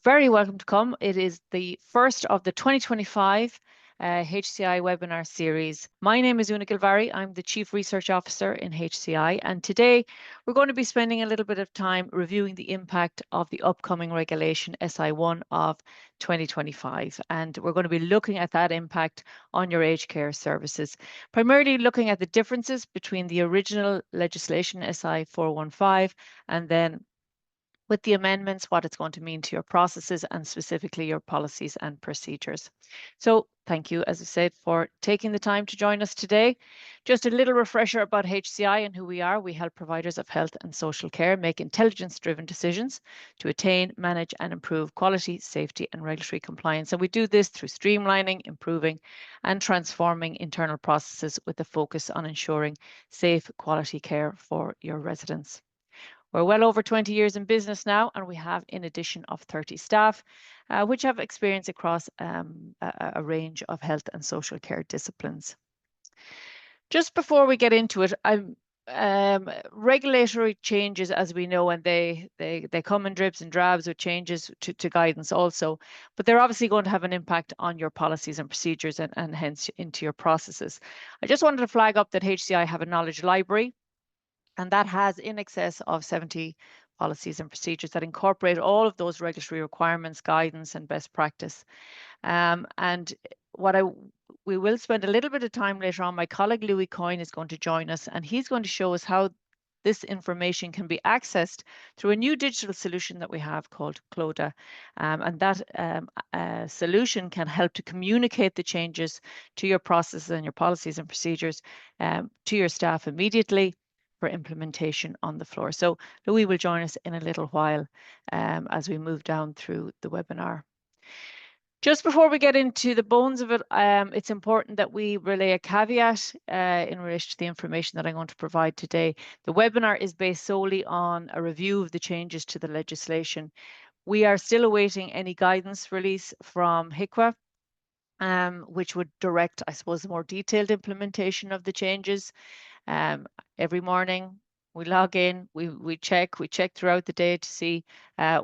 very welcome to come. It is the first of the 2025 HCI webinar series. My name is Oonagh Gilvarry. I'm the Chief Research Officer in HCI, and today we're going to be spending a little bit of time reviewing the impact of the upcoming regulation SI1 of 2025, and we're going to be looking at that impact on your aged care services, primarily looking at the differences between the original legislation SI 415 and then with the amendments, what it's going to mean to your processes and specifically your policies and procedures. So thank you, as I said, for taking the time to join us today. Just a little refresher about HCI and who we are. We help providers of health and social care make intelligence-driven decisions to attain, manage and improve quality, safety and regulatory compliance. And we do this through streamlining, improving and transforming internal processes with a focus on ensuring safe, quality care for your residents. We're well over 20 years in business now, and we have in addition of 30 staff, which have experience across a range of health and social care disciplines. Just before we get into it, regulatory changes, as we know, and they come in drips and drabs with changes to guidance also, but they're obviously going to have an impact on your policies and procedures and hence into your processes. I just wanted to flag up that HCI have a knowledge library, and that has in excess of 70 policies and procedures that incorporate all of those regulatory requirements, guidance, and best practice. And we will spend a little bit of time later on. My colleague Louis Coyne is going to join us, and he's going to show us how this information can be accessed through a new digital solution that we have called Cloda. And that solution can help to communicate the changes to your processes and your policies and procedures to your staff immediately for implementation on the floor. So Louis will join us in a little while as we move down through the webinar. Just before we get into the bones of it, it's important that we relay a caveat in relation to the information that I'm going to provide today. The webinar is based solely on a review of the changes to the legislation. We are still awaiting any guidance release from HICWA, which would direct, I suppose, a more detailed implementation of the changes. Every morning we log in, we check throughout the day to see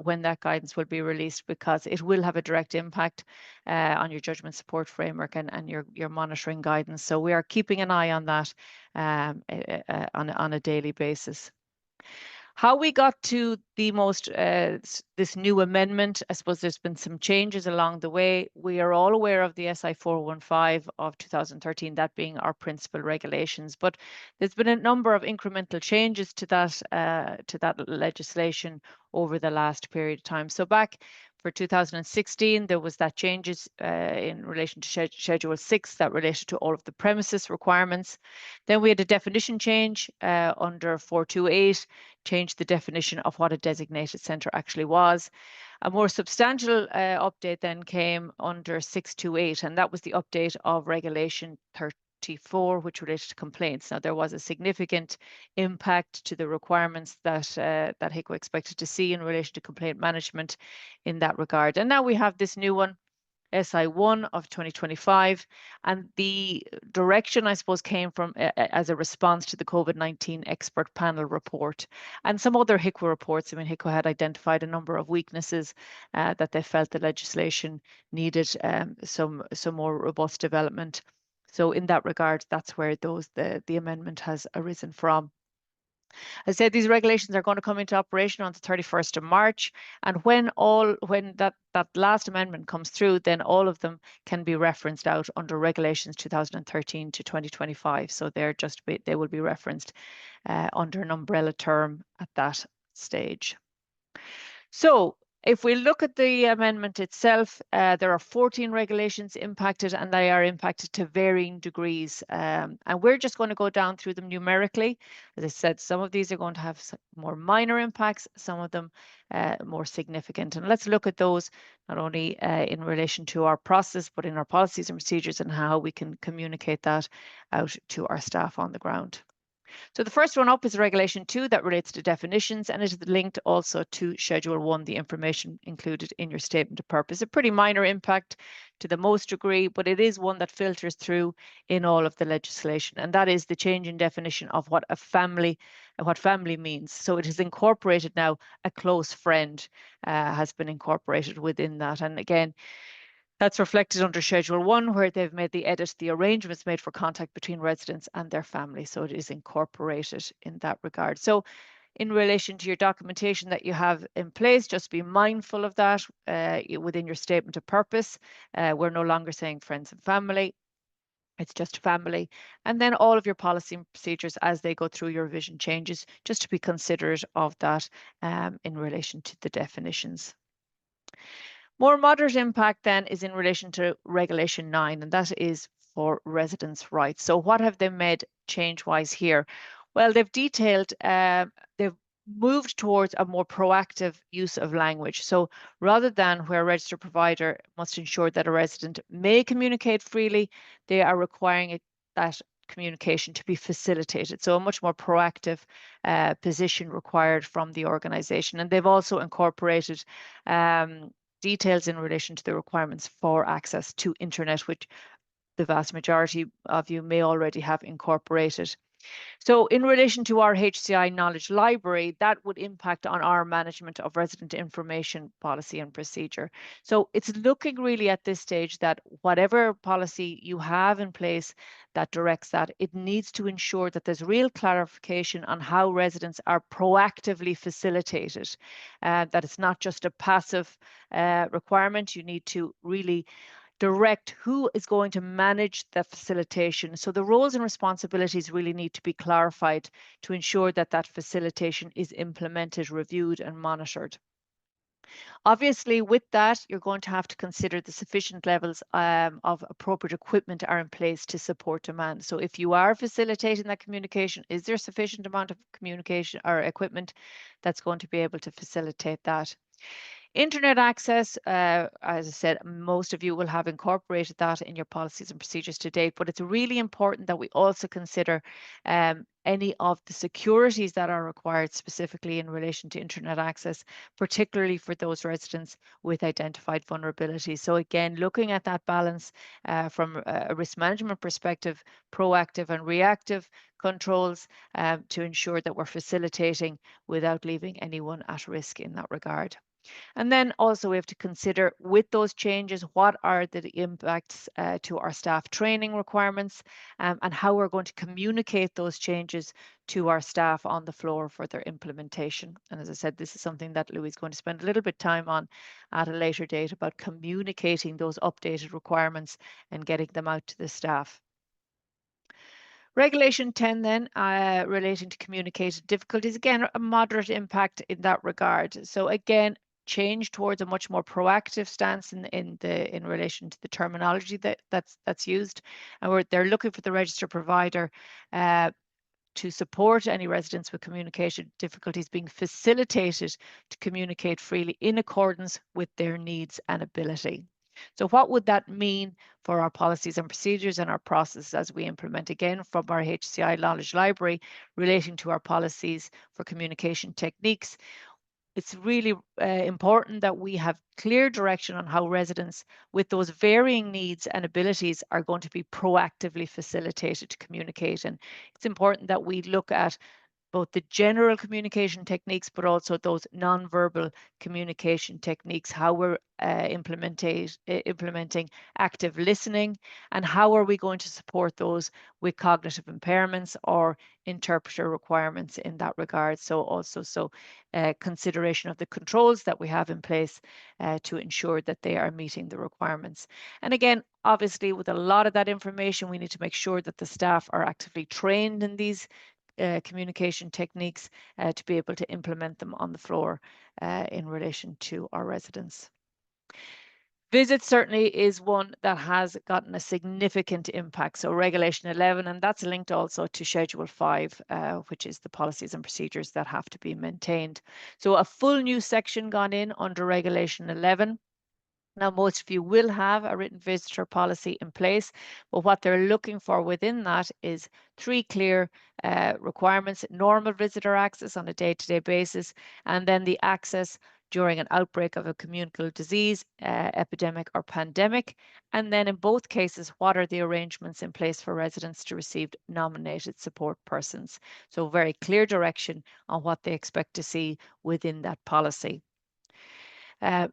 when that guidance will be released, because it will have a direct impact on your judgment support framework and your monitoring guidance. So we are keeping an eye on that on a daily basis. How we got to the this new amendment, I suppose there's been some changes along the way. We are all aware of the SI 415 of 2013, that being our principal regulations, but there's been a number of incremental changes to that legislation over the last period of time. So back for 2016, there was that changes in relation to Schedule 6 that related to all of the premises requirements. Then we had a definition change under 428, changed the definition of what a designated centre actually was. A more substantial update then came under 628, and that was the update of Regulation 34, which related to complaints. Now, there was a significant impact to the requirements that HICWA expected to see in relation to complaint management in that regard. And now we have this new one, SI1 of 2025, and the direction, I suppose, came from as a response to the COVID-19 expert panel report and some other HICWA reports. I mean, HICWA had identified a number of weaknesses that they felt the legislation needed some more robust development. So in that regard, that's where the amendment has arisen from. As I said, these regulations are going to come into operation on the 31st of March. And when that last amendment comes through, then all of them can be referenced out under regulations 2013 to 2025. So they will be referenced under an umbrella term at that stage. So if we look at the amendment itself, there are 14 regulations impacted, and they are impacted to varying degrees. And we're just going to go down through them numerically. As I said, some of these are going to have more minor impacts, some of them more significant. And let's look at those not only in relation to our process, but in our policies and procedures and how we can communicate that out to our staff on the ground. So the first one up is Regulation 2 that relates to definitions, and it is linked also to Schedule 1, the information included in your statement of purpose. A pretty minor impact to the most degree, but it is one that filters through in all of the legislation, and that is the change in definition of what family means. So it is incorporated now. A close friend has been incorporated within that, and again, that's reflected under Schedule 1, where they've made the arrangements made for contact between residents and their family. So it is incorporated in that regard. So in relation to your documentation that you have in place, just be mindful of that within your statement of purpose. We're no longer saying friends and family. It's just family. And then all of your policy and procedures as they go through your revision changes, just to be considerate of that in relation to the definitions. More moderate impact then is in relation to Regulation 9, and that is for residents' rights. So what have they made change-wise here? Well, they've detailed, they've moved towards a more proactive use of language. So rather than where a registered provider must ensure that a resident may communicate freely, they are requiring that communication to be facilitated. So a much more proactive position required from the organisation. And they've also incorporated details in relation to the requirements for access to internet, which the vast majority of you may already have incorporated. So in relation to our HCI Knowledge Library, that would impact on our management of resident information policy and procedure. So it's looking really at this stage that whatever policy you have in place that directs that, it needs to ensure that there's real clarification on how residents are proactively facilitated, that it's not just a passive requirement. You need to really direct who is going to manage the facilitation. So the roles and responsibilities really need to be clarified to ensure that that facilitation is implemented, reviewed and monitored. Obviously, with that, you're going to have to consider the sufficient levels of appropriate equipment are in place to support demand. So if you are facilitating that communication, is there sufficient amount of communication or equipment that's going to be able to facilitate that? Internet access, as I said, most of you will have incorporated that in your policies and procedures to date, but it's really important that we also consider any of the securities that are required specifically in relation to internet access, particularly for those residents with identified vulnerabilities. So again, looking at that balance from a risk management perspective, proactive and reactive controls to ensure that we're facilitating without leaving anyone at risk in that regard. And then also we have to consider with those changes, what are the impacts to our staff training requirements and how we're going to communicate those changes to our staff on the floor for their implementation. And as I said, this is something that Louis is going to spend a little bit of time on at a later date about communicating those updated requirements and getting them out to the staff. Regulation 10 then, relating to communicated difficulties, again, a moderate impact in that regard. So again, change towards a much more proactive stance in relation to the terminology that's used, and they're looking for the registered provider to support any residents with communication difficulties being facilitated to communicate freely in accordance with their needs and ability. So what would that mean for our policies and procedures and our processes as we implement, again, from our HCI Knowledge Library relating to our policies for communication techniques? It's really important that we have clear direction on how residents with those varying needs and abilities are going to be proactively facilitated to communicate. And it's important that we look at both the general communication techniques, but also those non-verbal communication techniques, how we're implementing active listening, and how are we going to support those with cognitive impairments or interpreter requirements in that regard. So also consideration of the controls that we have in place to ensure that they are meeting the requirements. And again, obviously, with a lot of that information, we need to make sure that the staff are actively trained in these communication techniques to be able to implement them on the floor in relation to our residents. Visits certainly is one that has gotten a significant impact. So Regulation 11, and that's linked also to Schedule 5, which is the policies and procedures that have to be maintained. So a full new section gone in under Regulation 11. Now, most of you will have a written visitor policy in place, but what they're looking for within that is three clear requirements: normal visitor access on a day-to-day basis, and then the access during an outbreak of a communicable disease, epidemic or pandemic. And then in both cases, what are the arrangements in place for residents to receive nominated support persons? So very clear direction on what they expect to see within that policy.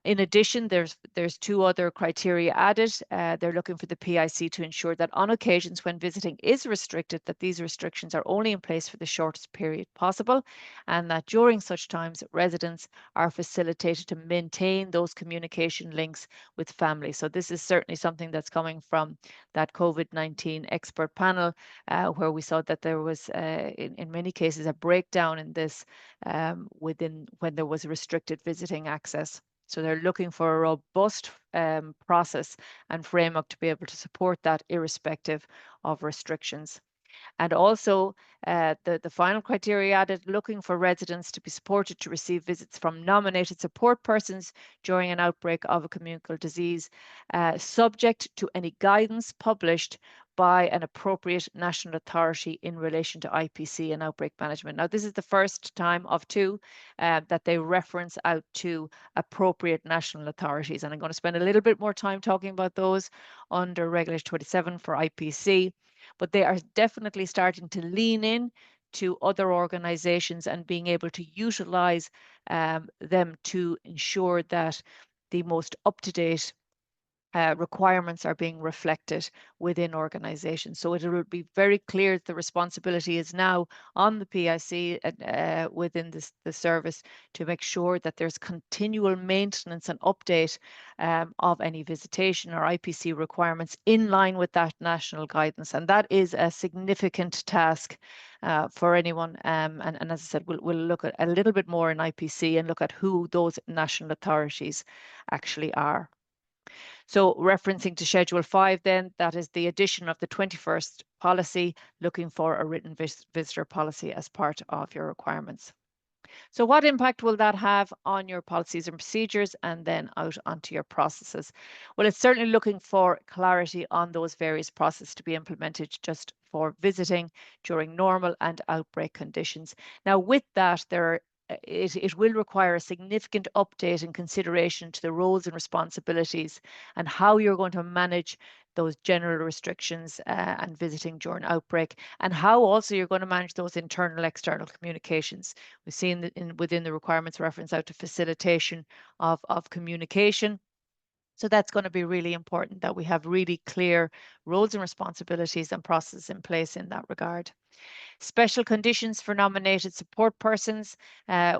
In addition, there's two other criteria added. They're looking for the PIC to ensure that on occasions when visiting is restricted, that these restrictions are only in place for the shortest period possible, and that during such times, residents are facilitated to maintain those communication links with family. So this is certainly something that's coming from that COVID-19 expert panel, where we saw that there was, in many cases, a breakdown in this within when there was restricted visiting access. So they're looking for a robust process and framework to be able to support that irrespective of restrictions. And also the final criteria added, looking for residents to be supported to receive visits from nominated support persons during an outbreak of a communicable disease, subject to any guidance published by an appropriate national authority in relation to IPC and outbreak management. Now, this is the first time of two that they reference out to appropriate national authorities. And I'm going to spend a little bit more time talking about those under Regulation 27 for IPC, but they are definitely starting to lean in to other organizations and being able to utilize them to ensure that the most up-to-date requirements are being reflected within organizations. So it will be very clear that the responsibility is now on the PIC within the service to make sure that there's continual maintenance and update of any visitation or IPC requirements in line with that national guidance. And that is a significant task for anyone. And as I said, we'll look at a little bit more in IPC and look at who those national authorities actually are. So referencing to Schedule 5 then, that is the addition of the 21st policy, looking for a written visitor policy as part of your requirements. So what impact will that have on your policies and procedures and then out onto your processes? Well, it's certainly looking for clarity on those various processes to be implemented just for visiting during normal and outbreak conditions. Now, with that, it will require a significant update and consideration to the roles and responsibilities and how you're going to manage those general restrictions and visiting during outbreak, and how also you're going to manage those internal external communications. We've seen that within the requirements reference out to facilitation of communication. So that's going to be really important that we have really clear roles and responsibilities and processes in place in that regard. Special conditions for nominated support persons.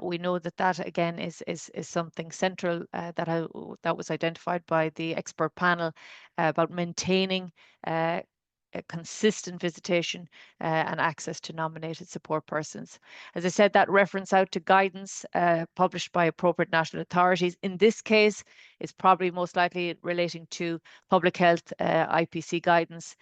We know that that again is something central that was identified by the expert panel about maintaining a consistent visitation and access to nominated support persons. As I said, that reference out to guidance published by appropriate national authorities. In this case, it's probably most likely relating to public health IPC guidance,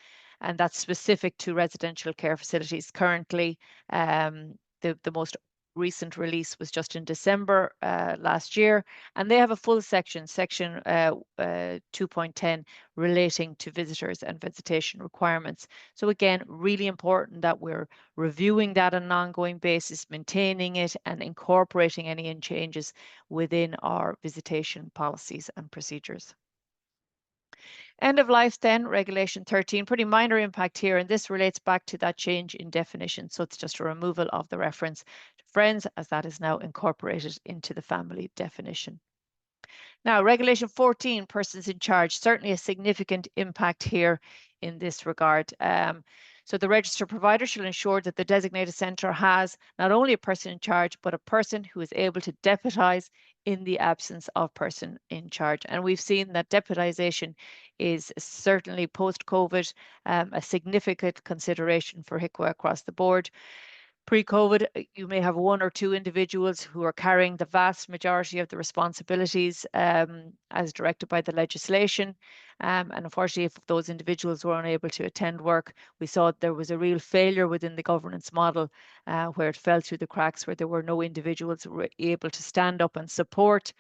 and that's specific to residential care facilities. Currently, the most recent release was just in December last year, and they have a full section 2.10, relating to visitors and visitation requirements. So again, really important that we're reviewing that on an ongoing basis, maintaining it and incorporating any changes within our visitation policies and procedures. End of life then, Regulation 13, pretty minor impact here, and this relates back to that change in definition. So it's just a removal of the reference to friends, as that is now incorporated into the family definition. Now, Regulation 14, persons in charge, certainly a significant impact here in this regard. So the register provider shall ensure that the designated centre has not only a person in charge, but a person who is able to deputise in the absence of person in charge. And we've seen that deputisation is certainly post-COVID a significant consideration for HICWA across the board. Pre-COVID, you may have one or two individuals who are carrying the vast majority of the responsibilities as directed by the legislation. And unfortunately, if those individuals were unable to attend work, we saw there was a real failure within the governance model where it fell through the cracks, where there were no individuals who were able to stand up and support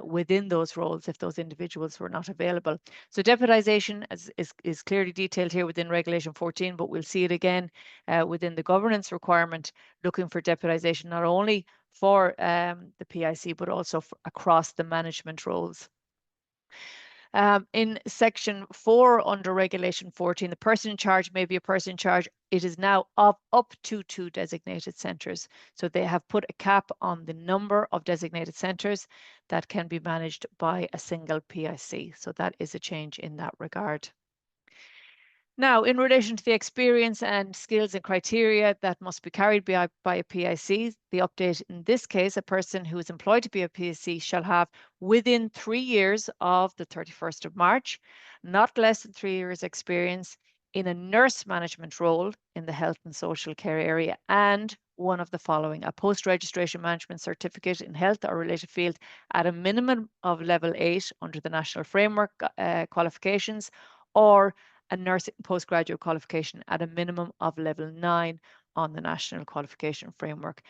within those roles if those individuals were not available. So deputisation is clearly detailed here within Regulation 14, but we'll see it again within the governance requirement, looking for deputisation not only for the PIC, but also across the management roles. In section 4 under regulation 14, the person in charge may be a person in charge. It is now up to 2 designated centres. So they have put a cap on the number of designated centres that can be managed by a single PIC. So that is a change in that regard. Now, in relation to the experience and skills and criteria that must be carried by a PIC, the update in this case, a person who is employed to be a PIC shall have within 3 years of the 31st of March, not less than 3 years experience in a nurse management role in the health and social care area, and one of the following: a post-registration management certificate in health or related field at a minimum of level 8 under the national framework qualifications, or a nursing postgraduate qualification at a minimum of level 9 on the National Qualification Framework,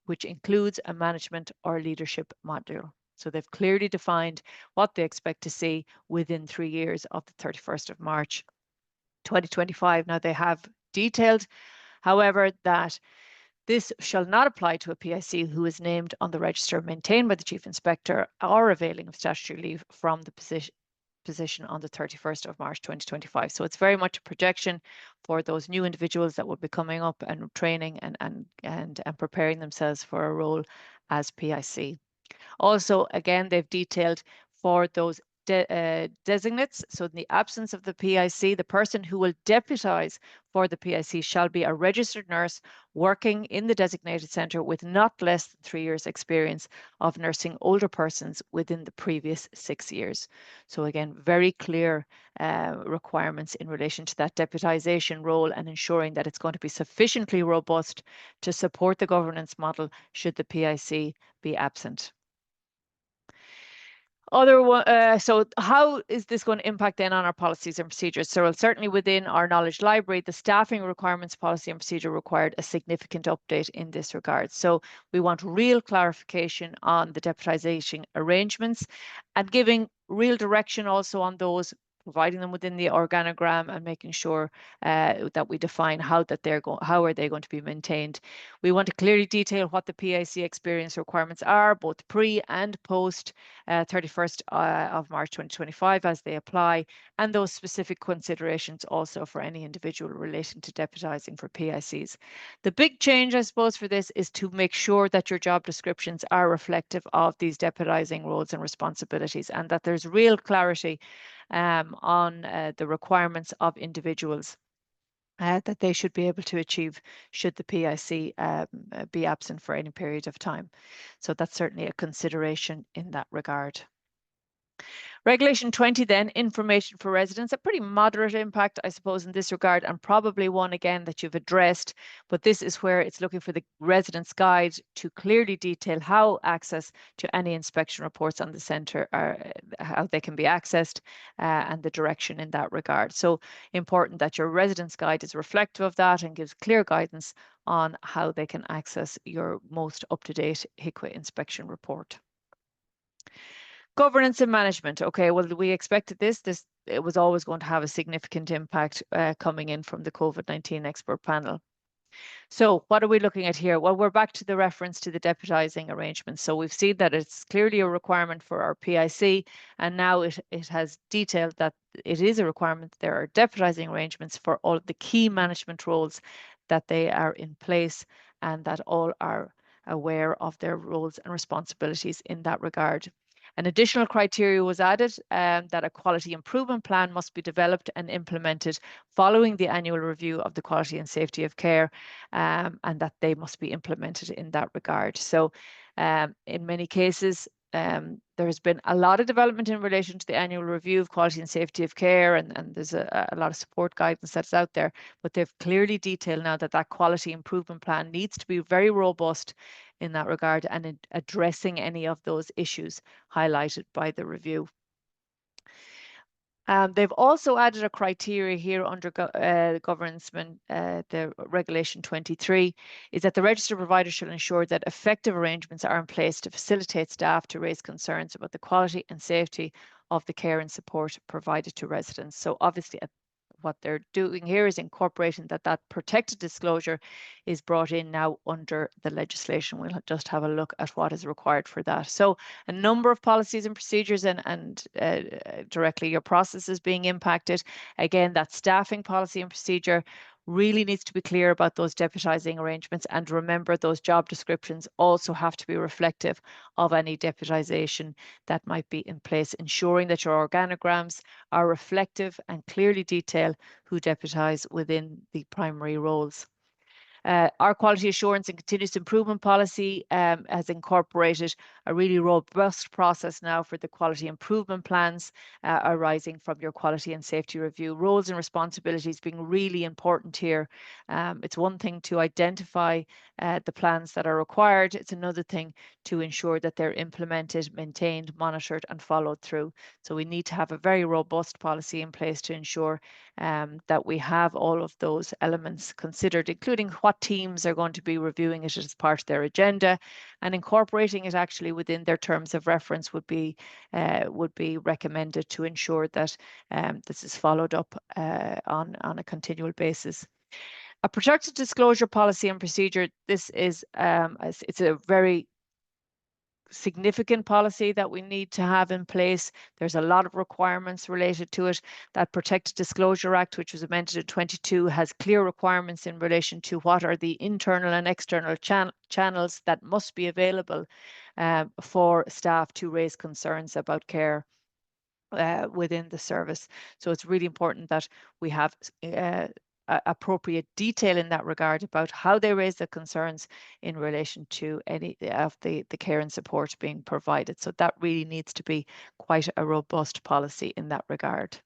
which includes a management or leadership module. So they've clearly defined what they expect to see within 3 years of the 31st of March 2025. Now they have detailed, however, that this shall not apply to a PIC who is named on the register maintained by the Chief Inspector or availing of statutory leave from the position on the 31st of March 2025. So it's very much a projection for those new individuals that will be coming up and training and preparing themselves for a role as PIC. Also, again, they've detailed for those designates. So in the absence of the PIC, the person who will deputise for the PIC shall be a registered nurse working in the designated centre with not less than 3 years experience of nursing older persons within the previous 6 years. So again, very clear requirements in relation to that deputisation role and ensuring that it's going to be sufficiently robust to support the governance model should the PIC be absent. So how is this going to impact then on our policies and procedures? So certainly within our knowledge library, the staffing requirements policy and procedure required a significant update in this regard. So we want real clarification on the deputisation arrangements and giving real direction also on those, providing them within the organogram and making sure that we define how are they going to be maintained. We want to clearly detail what the PIC experience requirements are, both pre and post 31st of March 2025 as they apply, and those specific considerations also for any individual relating to deputising for PICs. The big change, I suppose, for this is to make sure that your job descriptions are reflective of these deputising roles and responsibilities, and that there's real clarity on the requirements of individuals that they should be able to achieve should the PIC be absent for any period of time. So that's certainly a consideration in that regard. Regulation 20 then, information for residents, a pretty moderate impact, I suppose, in this regard, and probably one again that you've addressed, but this is where it's looking for the residents' guide to clearly detail how access to any inspection reports on the centre are, how they can be accessed and the direction in that regard. So important that your residents' guide is reflective of that and gives clear guidance on how they can access your most up-to-date HIQA inspection report. Governance and management. Okay, well, we expected this. It was always going to have a significant impact coming in from the COVID-19 expert panel. So what are we looking at here? Well, we're back to the reference to the deputising arrangements. So we've seen that it's clearly a requirement for our PIC, and now it has detailed that it is a requirement. There are deputising arrangements for all of the key management roles, that they are in place and that all are aware of their roles and responsibilities in that regard. An additional criteria was added that a quality improvement plan must be developed and implemented following the annual review of the quality and safety of care, and that they must be implemented in that regard. So in many cases, there has been a lot of development in relation to the annual review of quality and safety of care, and there's a lot of support guidance that's out there, but they've clearly detailed now that that quality improvement plan needs to be very robust in that regard and in addressing any of those issues highlighted by the review. They've also added a criteria here under governance, the Regulation 23, is that the registered provider shall ensure that effective arrangements are in place to facilitate staff to raise concerns about the quality and safety of the care and support provided to residents. So obviously, what they're doing here is incorporating that protected disclosure is brought in now under the legislation. We'll just have a look at what is required for that. So a number of policies and procedures and directly your processes being impacted. Again, that staffing policy and procedure really needs to be clear about those deputising arrangements, and remember those job descriptions also have to be reflective of any deputisation that might be in place, ensuring that your organograms are reflective and clearly detail who deputise within the primary roles. Our quality assurance and continuous improvement policy has incorporated a really robust process now for the quality improvement plans arising from your quality and safety review. Roles and responsibilities being really important here. It's one thing to identify the plans that are required. It's another thing to ensure that they're implemented, maintained, monitored and followed through. So we need to have a very robust policy in place to ensure that we have all of those elements considered, including what teams are going to be reviewing it as part of their agenda, and incorporating it actually within their terms of reference would be recommended to ensure that this is followed up on a continual basis. A protected disclosure policy and procedure. This is it's a very significant policy that we need to have in place. There's a lot of requirements related to it. That Protected Disclosure Act, which was amended in 22, has clear requirements in relation to what are the internal and external channels that must be available for staff to raise concerns about care within the service. So it's really important that we have appropriate detail in that regard about how they raise the concerns in relation to any of the care and support being provided. So that really needs to be quite a robust policy in that regard.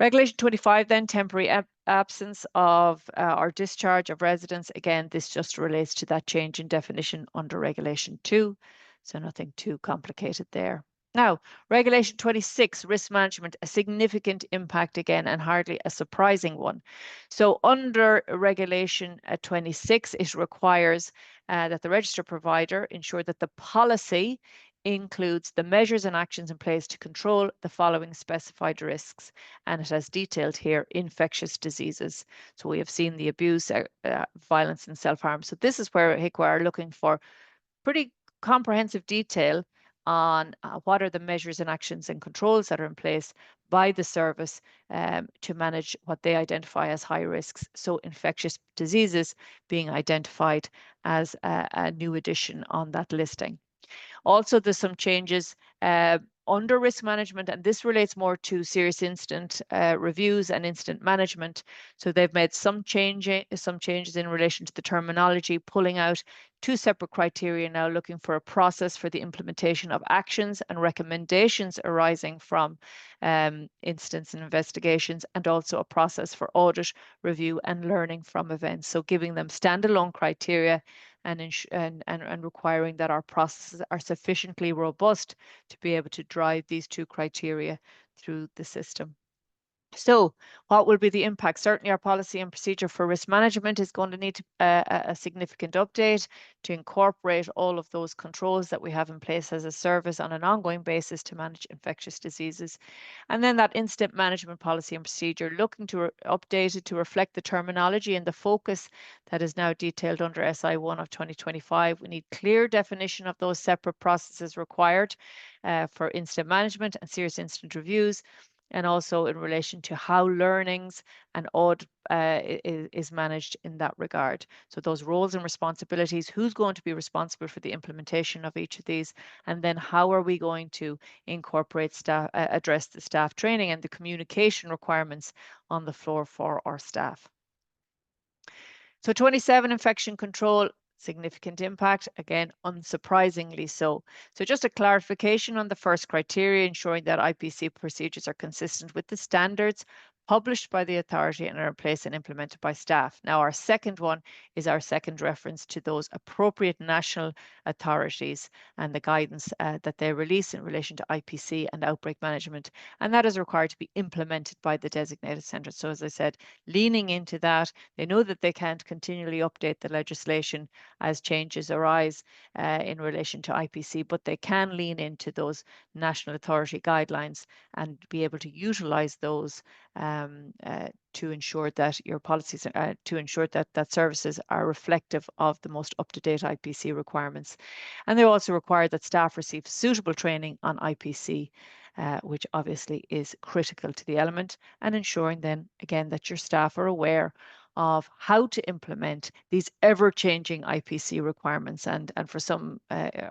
Regulation 25 then, temporary absence of or discharge of residents. Again, this just relates to that change in definition under Regulation 2. So nothing too complicated there. Now, Regulation 26, risk management, a significant impact again, and hardly a surprising one. So under Regulation 26, it requires that the registered provider ensure that the policy includes the measures and actions in place to control the following specified risks. And it has detailed here infectious diseases. So we have seen the abuse, violence and self-harm. So this is where HICWA are looking for pretty comprehensive detail on what are the measures and actions and controls that are in place by the service to manage what they identify as high risks. So infectious diseases being identified as a new addition on that listing. Also, there's some changes under risk management, and this relates more to serious incident reviews and incident management. So they've made some changes in relation to the terminology, pulling out two separate criteria now, looking for a process for the implementation of actions and recommendations arising from incidents and investigations, and also a process for audit, review and learning from events. So giving them standalone criteria and requiring that our processes are sufficiently robust to be able to drive these two criteria through the system. So what will be the impact? Certainly our policy and procedure for risk management is going to need a significant update to incorporate all of those controls that we have in place as a service on an ongoing basis to manage infectious diseases. And then that incident management policy and procedure, looking to update it to reflect the terminology and the focus that is now detailed under SI1 of 2025. We need clear definition of those separate processes required for incident management and serious incident reviews, and also in relation to how learnings and audit is managed in that regard. So those roles and responsibilities, who's going to be responsible for the implementation of each of these, and then how are we going to incorporate staff, address the staff training and the communication requirements on the floor for our staff. So 27, infection control. Significant impact, again, unsurprisingly so. So just a clarification on the first criteria, ensuring that IPC procedures are consistent with the standards, published by the authority and are in place and implemented by staff. Now, our second one is our second reference to those appropriate national authorities and the guidance that they release in relation to IPC and outbreak management. And that is required to be implemented by the designated centre. So as I said, leaning into that, they know that they can't continually update the legislation as changes arise in relation to IPC, but they can lean into those national authority guidelines and be able to utilise those to ensure that your policies, to ensure that services are reflective of the most up-to-date IPC requirements. And they also require that staff receive suitable training on IPC, which obviously is critical to the element, and ensuring then again that your staff are aware of how to implement these ever-changing IPC requirements. And for some,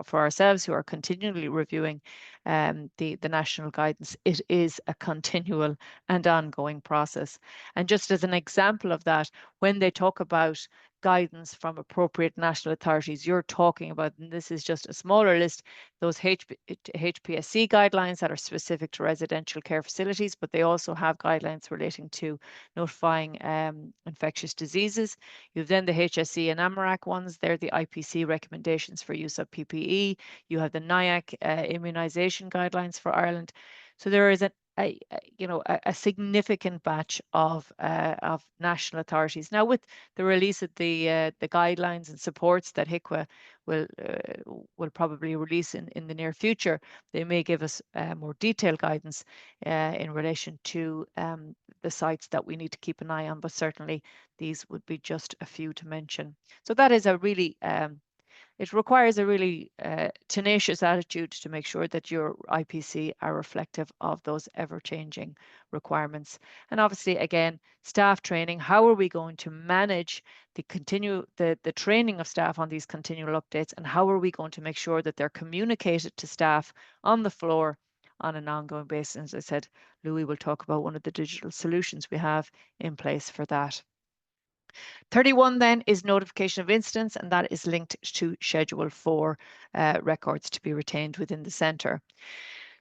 for ourselves who are continually reviewing the national guidance, it is a continual and ongoing process. And just as an example of that, when they talk about guidance from appropriate national authorities, you're talking about, and this is just a smaller list, those HPSC guidelines that are specific to residential care facilities, but they also have guidelines relating to notifying infectious diseases. You've then the HSE and AMARAC ones. They're the IPC recommendations for use of PPE. You have the NIAC immunisation guidelines for Ireland. So there is a significant batch of national authorities. Now, with the release of the guidelines and supports that HICWA will probably release in the near future, they may give us more detailed guidance in relation to the sites that we need to keep an eye on. But certainly, these would be just a few to mention. So that is a really it requires a really tenacious attitude to make sure that your IPC are reflective of those ever-changing requirements. And obviously, again, staff training. How are we going to manage the training of staff on these continual updates, and how are we going to make sure that they're communicated to staff on the floor on an ongoing basis? As I said, Louis will talk about one of the digital solutions we have in place for that. 31 then is notification of incidents, and that is linked to Schedule 4 records to be retained within the centre.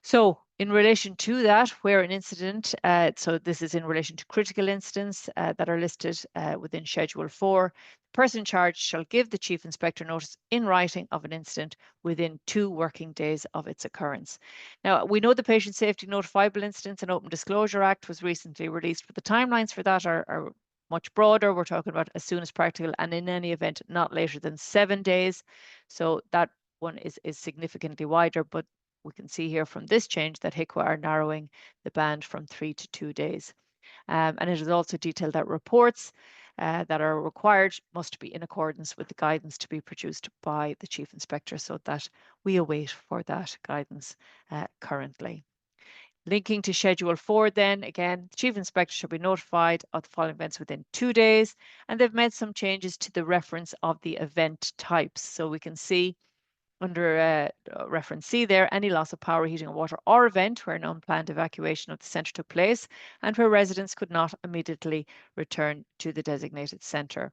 So in relation to that, where an incident, so this is in relation to critical incidents that are listed within Schedule 4, the person in charge shall give the Chief Inspector notice in writing of an incident within 2 working days of its occurrence. Now, we know the Patient Safety Notifiable Incidents and Open Disclosure Act was recently released, but the timelines for that are much broader. We're talking about as soon as practical, and in any event, not later than 7 days. So that one is significantly wider, but we can see here from this change that HICWA are narrowing the band from 3 to 2 days. And it is also detailed that reports that are required must be in accordance with the guidance to be produced by the Chief Inspector, so that we await for that guidance currently. Linking to Schedule 4 then, again, the Chief Inspector shall be notified of the following events within 2 days, and they've made some changes to the reference of the event types. So we can see under reference C there, any loss of power, heating, or water or event where an unplanned evacuation of the centre took place and where residents could not immediately return to the designated centre.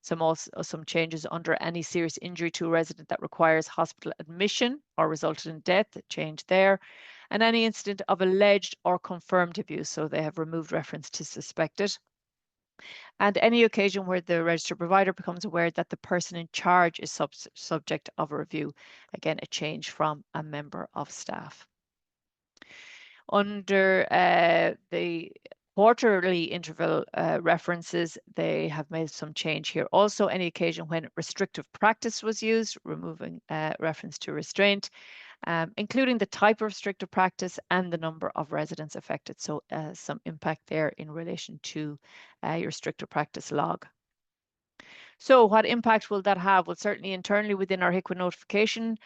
Some changes under any serious injury to a resident that requires hospital admission or resulted in death, change there. And any incident of alleged or confirmed abuse, so they have removed reference to suspected. And any occasion where the registered provider becomes aware that the person in charge is subject of a review. Again, a change from a member of staff. Under the quarterly interval references, they have made some change here. Also, any occasion when restrictive practice was used, removing reference to restraint, including the type of restrictive practice and the number of residents affected. So some impact there in relation to your restrictive practice log. So what impact will that have? Well, certainly internally within our HICWA notification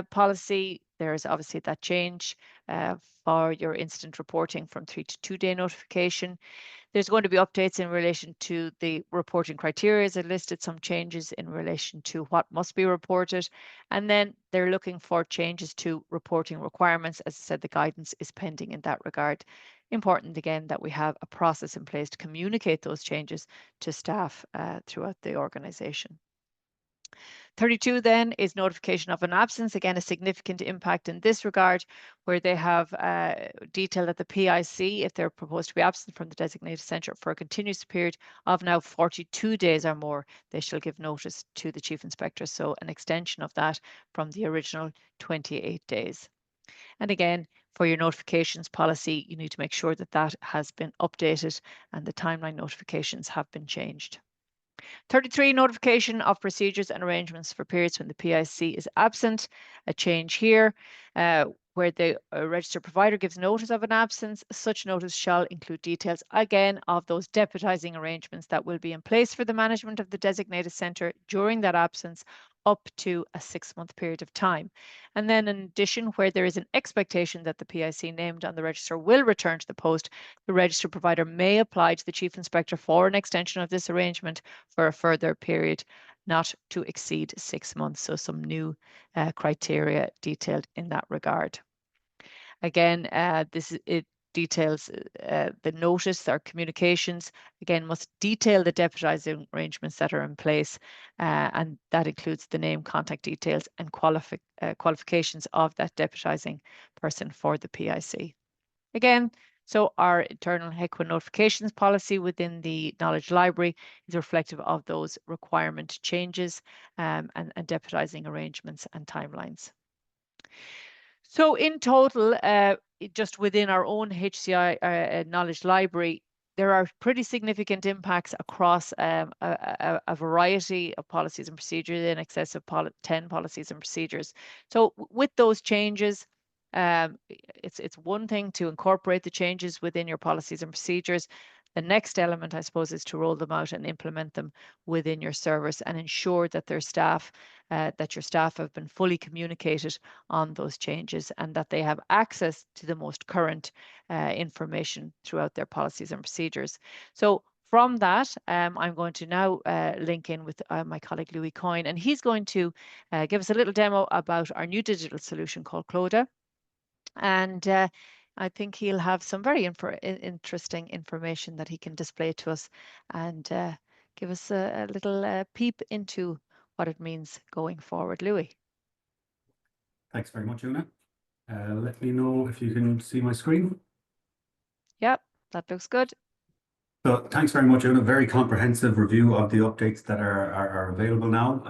policy, there's obviously that change for your incident reporting from 3 to 2 day notification. There's going to be updates in relation to the reporting criteria, as I listed, some changes in relation to what must be reported. And then they're looking for changes to reporting requirements. As I said, the guidance is pending in that regard. Important again that we have a process in place to communicate those changes to staff throughout the organisation. 32 then is notification of an absence. Again, a significant impact in this regard, where they have detailed that the PIC, if they're proposed to be absent from the designated centre for a continuous period of now 42 days or more, they shall give notice to the Chief Inspector. So an extension of that from the original 28 days. And again, for your notifications policy, you need to make sure that that has been updated and the timeline notifications have been changed. 33, notification of procedures and arrangements for periods when the PIC is absent. A change here where the registered provider gives notice of an absence. Such notice shall include details again of those deputising arrangements that will be in place for the management of the designated centre during that absence up to a 6-month period of time. And then in addition, where there is an expectation that the PIC named on the register will return to the post, the registered provider may apply to the Chief Inspector for an extension of this arrangement for a further period not to exceed 6 months. So some new criteria detailed in that regard. Again, it details the notice or communications, again, must detail the deputising arrangements that are in place, and that includes the name, contact details, and qualifications of that deputising person for the PIC. Again, so our internal HECWA notifications policy within the Knowledge Library is reflective of those requirement changes and deputising arrangements and timelines. So in total, just within our own HCI Knowledge Library, there are pretty significant impacts across a variety of policies and procedures, in excess of 10 policies and procedures. So with those changes, it's one thing to incorporate the changes within your policies and procedures. The next element, I suppose, is to roll them out and implement them within your service and ensure that their staff, that your staff have been fully communicated on those changes and that they have access to the most current information throughout their policies and procedures. So from that, I'm going to now link in with my colleague Louis Coyne, and he's going to give us a little demo about our new digital solution called Clodagh. And I think he'll have some very interesting information that he can display to us and give us a little peep into what it means going forward. Louis. Thanks very much, Oonagh. Let me know if you can see my screen. Yep, that looks good. So thanks very much, Oonagh. Very comprehensive review of the updates that are available now.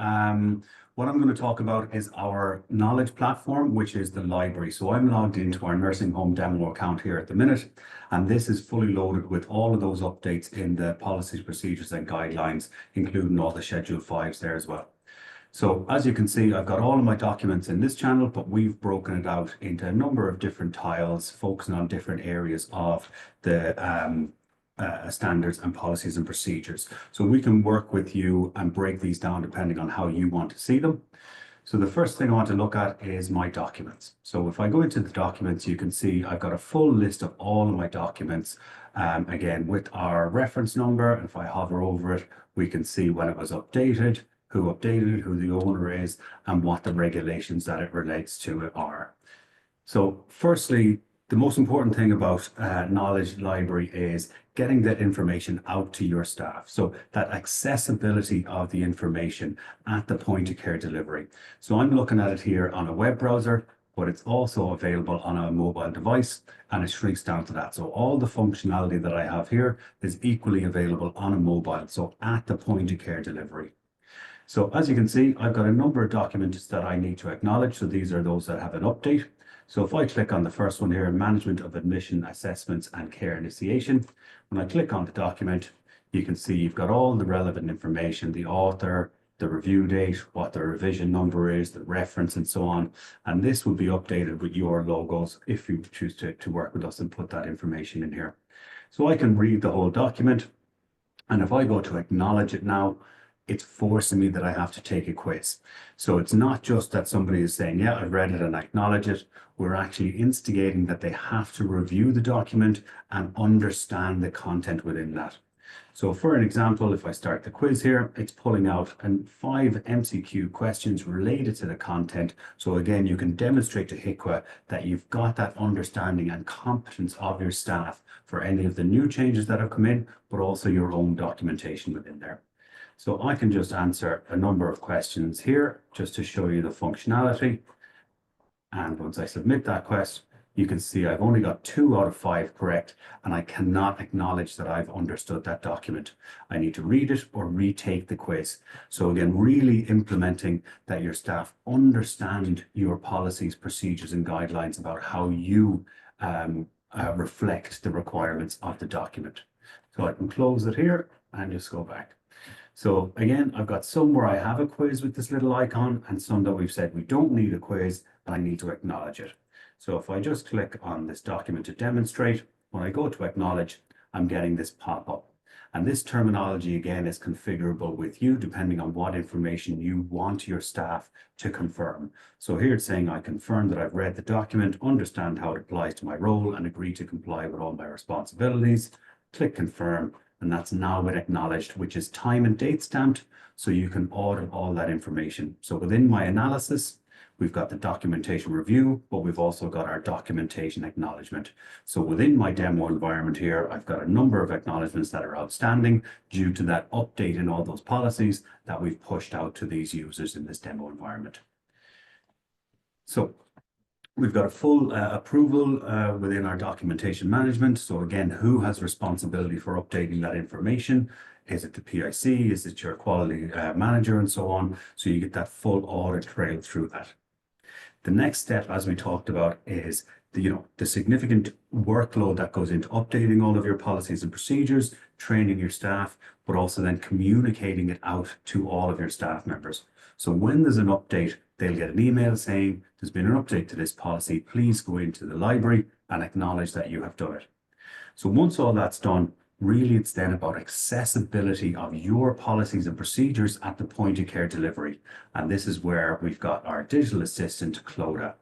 What I'm going to talk about is our knowledge platform, which is the library. So I'm logged into our nursing home demo account here at the minute, and this is fully loaded with all of those updates in the policies, procedures and guidelines, including all the Schedule 5s there as well. So as you can see, I've got all of my documents in this channel, but we've broken it out into a number of different tiles, focusing on different areas of the standards and policies and procedures. So we can work with you and break these down depending on how you want to see them. So the first thing I want to look at is my documents. So if I go into the documents, you can see I've got a full list of all of my documents, again, with our reference number. And if I hover over it, we can see when it was updated, who updated it, who the owner is, and what the regulations that it relates to are. So firstly, the most important thing about Knowledge Library is getting that information out to your staff. So that accessibility of the information at the point of care delivery. So I'm looking at it here on a web browser, but it's also available on a mobile device, and it shrinks down to that. So all the functionality that I have here is equally available on a mobile, so at the point of care delivery. So as you can see, I've got a number of documents that I need to acknowledge. So these are those that have an update. So if I click on the first one here, Management of Admission, Assessments and Care Initiation, when I click on the document, you can see you've got all the relevant information, the author, the review date, what the revision number is, the reference and so on. And this will be updated with your logos if you choose to work with us and put that information in here. So I can read the whole document. And if I go to acknowledge it now, it's forcing me that I have to take a quiz. So it's not just that somebody is saying, yeah, I've read it and I acknowledge it. We're actually instigating that they have to review the document and understand the content within that. So for an example, if I start the quiz here, it's pulling out 5 MCQ questions related to the content. So again, you can demonstrate to HCWA that you've got that understanding and competence of your staff for any of the new changes that have come in, but also your own documentation within there. So I can just answer a number of questions here just to show you the functionality. And once I submit that quest, you can see I've only got 2 out of 5 correct, and I cannot acknowledge that I've understood that document. I need to read it or retake the quiz. So again, really implementing that your staff understand your policies, procedures, and guidelines about how you reflect the requirements of the document. So I can close it here and just go back. So again, I've got some where I have a quiz with this little icon and some that we've said we don't need a quiz, but I need to acknowledge it. So if I just click on this document to demonstrate, when I go to acknowledge, I'm getting this pop-up. And this terminology again is configurable with you depending on what information you want your staff to confirm. So here it's saying I confirm that I've read the document, understand how it applies to my role, and agree to comply with all my responsibilities. Click confirm. And that's now been acknowledged, which is time and date stamped, so you can audit all that information. So within my analysis, we've got the documentation review, but we've also got our documentation acknowledgement. So within my demo environment here, I've got a number of acknowledgements that are outstanding due to that update in all those policies that we've pushed out to these users in this demo environment. So we've got a full approval within our documentation management. So again, who has responsibility for updating that information? Is it the PIC? Is it your quality manager and so on? So you get that full audit trail through that. The next step, as we talked about, is the significant workload that goes into updating all of your policies and procedures, training your staff, but also then communicating it out to all of your staff members. So when there's an update, they'll get an email saying, there's been an update to this policy, please go into the library and acknowledge that you have done it. So once all that's done, really it's then about accessibility of your policies and procedures at the point of care delivery. And this is where we've got our digital assistant, Clodagh.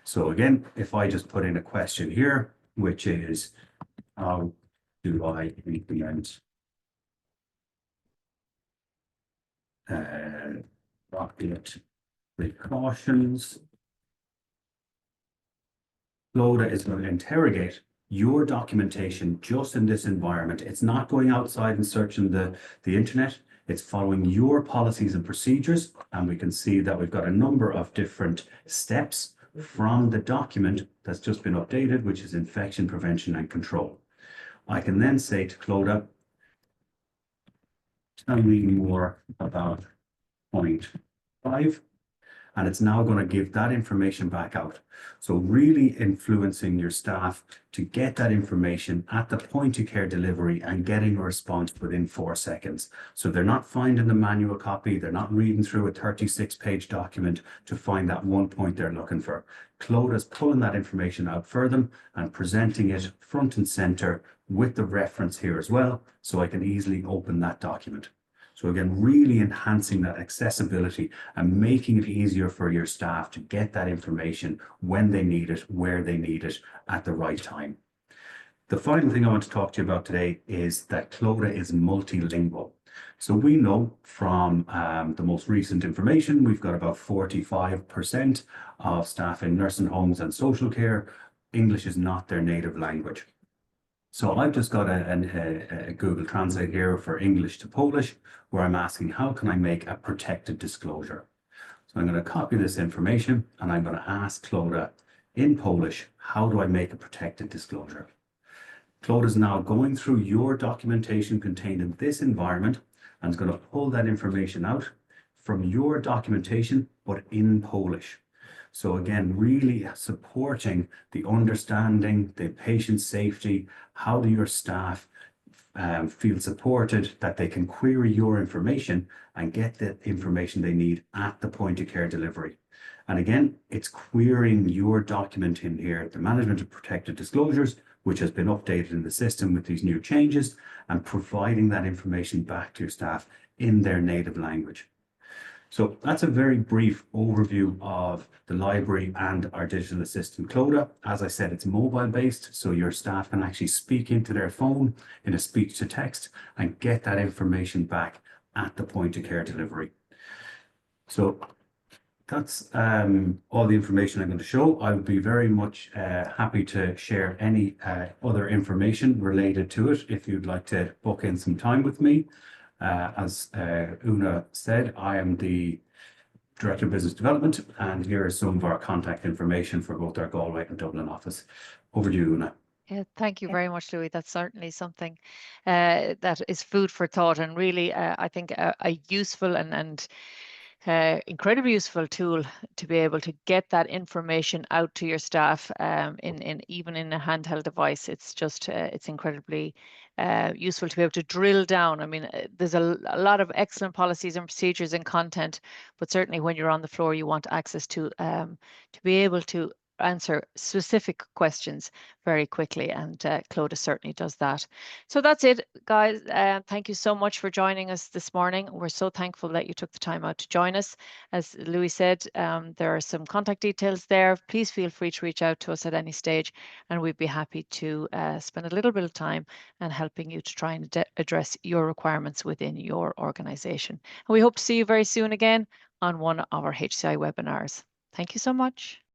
So again, if I just put in a question here, which is, how do I implement document precautions? Clodagh is going to interrogate your documentation just in this environment. It's not going outside and searching the internet. It's following your policies and procedures. And we can see that we've got a number of different steps from the document that's just been updated, which is infection prevention and control. I can then say to Clodagh, tell me more about point 5. And it's now going to give that information back out. So really influencing your staff to get that information at the point of care delivery and getting a response within 4 seconds. So they're not finding the manual copy, they're not reading through a 36-page document to find that one point they're looking for. Clodagh's pulling that information out for them and presenting it front and center with the reference here as well, so I can easily open that document. So again, really enhancing that accessibility and making it easier for your staff to get that information when they need it, where they need it at the right time. The final thing I want to talk to you about today is that Clodagh is multilingual. So we know from the most recent information, we've got about 45% of staff in nursing homes and social care, English is not their native language. So I've just got a Google Translate here for English to Polish, where I'm asking, how can I make a protected disclosure? So I'm going to copy this information and I'm going to ask Clodagh in Polish, how do I make a protected disclosure? Clodagh is now going through your documentation contained in this environment and is going to pull that information out from your documentation, but in Polish. So again, really supporting the understanding, the patient safety, how do your staff feel supported, that they can query your information and get the information they need at the point of care delivery. And again, it's querying your document in here, the management of protected disclosures, which has been updated in the system with these new changes, and providing that information back to your staff in their native language. So that's a very brief overview of the library and our digital assistant Clodagh. As I said, it's mobile based, so your staff can actually speak into their phone in a speech to text and get that information back at the point of care delivery. So that's all the information I'm going to show. I would be very much happy to share any other information related to it if you'd like to book in some time with me. As Oonagh said, I am the Director of Business Development, and here is some of our contact information for both our Galway and Dublin office. Over to you, Oonagh. Yeah, thank you very much, Louis. That's certainly something that is food for thought, and really, I think a useful and incredibly useful tool to be able to get that information out to your staff in even in a handheld device. It's just it's incredibly useful to be able to drill down. I mean, there's a lot of excellent policies and procedures and content, but certainly when you're on the floor, you want access to be able to answer specific questions very quickly, and Clodagh certainly does that. So that's it, guys. Thank you so much for joining us this morning. We're so thankful that you took the time out to join us. As Louis said, there are some contact details there. Please feel free to reach out to us at any stage, and we'd be happy to spend a little bit of time and helping you to try and address your requirements within your organization. And we hope to see you very soon again on one of our HCI webinars. Thank you so much.